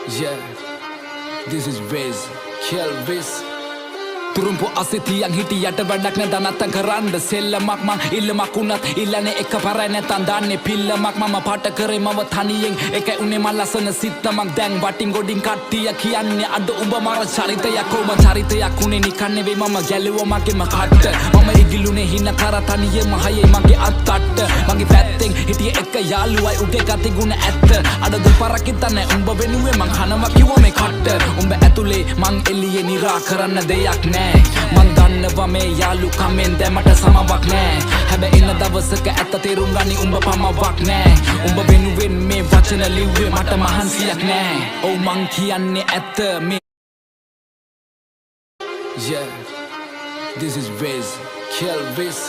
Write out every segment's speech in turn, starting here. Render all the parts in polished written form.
Yeah, this is Wiz, Kelvis. Turumpu asitiyan hitiyata වැඩක් නැ දනත්තන් කරන්න සෙල්ලමක් මං ඉල්ලමක් උනත් ඉල්ලන්නේ එකපාරයි නැතන් දාන්නේ පිල්ලමක් මම පාට කරේ මව තනියෙන් එකයි උනේ මල් ලසන සිත්ත මං දැන් වටින් ගොඩින් කට්ටිය කියන්නේ අද උඹ මර චරිතයක් කොම චරිතයක් උනේ නිකන් නෙවෙයි මම ගැලුවා මගේම කට්ට මම ඉගිලුනේ හින කර තනියෙම හයේ මගේ අත්තට්ට මගේ පැත්තෙන් හිටිය එක යාළුවයි උගේ ගති ගුණ ඇත්ත අද දෙපාරක් ඉතන්නේ උඹ වෙනුවේ මං කනවා කිව්වා මේ කට්ට උඹ ඇතුලේ මං එළියේ නිරා කරන්න දෙයක් නෑ මං දන්නවා මේ යාළුකමෙන් දැමට සමවක් නෑ හැබැයි ඉන්න දවසක ඇත්ත තේරුම් ගනි උඹ පමවක් නෑ උඹ වෙනුවෙන් මේ වචන ලිව්වේ මට මහන්සියක් නෑ ඔව් මං කියන්නේ ඇත්ත මේ Yeah, this is Wiz, Kelvis.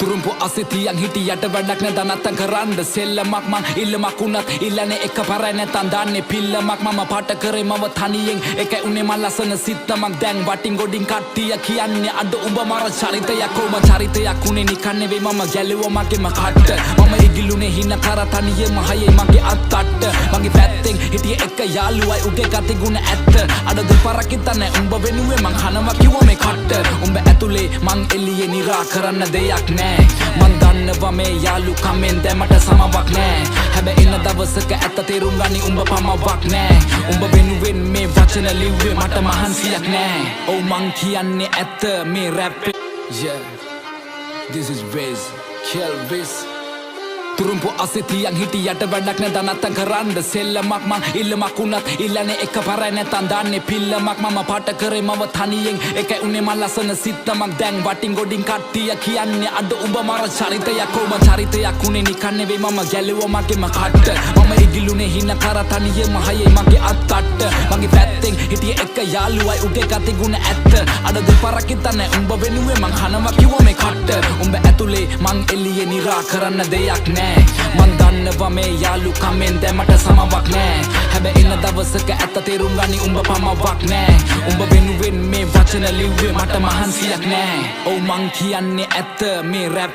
Turumpu asitiyan hitiyata වැඩක් නැ දනත්තන් කරන්න සෙල්ලමක් මං ඉල්ලමක් උනත් ඉල්ලන්නේ එකපාරයි නැතන් දාන්නේ පිල්ලමක් මම පාට කරේ මව තනියෙන් එකයි උනේ මල් ලසන සිත්ත මං දැන් වටින් ගොඩින් කට්ටිය කියන්නේ අද උඹ මර චරිතයක් කොම චරිතයක් උනේ නිකන් නෙවෙයි මම ගැලුවා මගේම කට්ට මම ඉගිලුනේ හින කර තනියෙම හයේ මගේ අත්තට්ට මගේ පැත්තෙන් හිටිය එක යාළුවයි උගේ ගති ගුණ ඇත්ත අද දෙපාරක් ඉතන්නේ උඹ වෙනුවේ මං කනවා කිව්වා මේ කට්ට උඹ ඇතුලේ මං එළියේ නිරා කරන්න දෙයක් නෑ මං දන්නවා මේ යාළුකමෙන් දැමට සමවක් නෑ හැබැයි ඉන්න දවසක ඇත්ත තේරුම් ගනි උඹ පමවක් නෑ උඹ වෙනුවෙන් මේ වචන ලිව්වේ මට මහන්සියක් නෑ ඔව් මං කියන්නේ ඇත්ත මේ rap Yeah, this is Wiz, Kelvis. Turumpu asitiyan hitiyata වැඩක් නැ දනත්තන් කරන්න සෙල්ලමක් මං ඉල්ලමක් උනත් ඉල්ලන්නේ එකපාරයි නැතන් දාන්නේ පිල්ලමක් මම පාට කරේ මව තනියෙන් එකයි උනේ මල් ලසන සිත්ත මං දැන් වටින් ගොඩින් කට්ටිය කියන්නේ අද උඹ මර චරිතයක් කොම චරිතයක් උනේ නිකන් නෙවෙයි මම ගැලුවා මගේම කට්ට මම ඉගිලුනේ හින කර තනියෙම හයේ මගේ අත්තට්ට මගේ පැත්තෙන් හිටිය එක යාළුවයි උගේ ගති ගුණ ඇත්ත අද දෙපාරක් ඉතන්නේ උඹ වෙනුවේ මං කනවා කිව්වා මේ කට්ට උඹ ඇතුලේ මං එළියේ නිරා කරන්න දෙයක් නෑ මං දන්නවා මේ යාළුකමෙන් දැමට සමවක් නෑ හැබැයි ඉන්න දවසක ඇත්ත තේරුම් ගනි උඹ පමවක් නෑ උඹ වෙනුවෙන් මේ වචන ලිව්වේ මට මහන්සියක් නෑ ඔව් මං කියන්නේ ඇත්ත මේ රැප්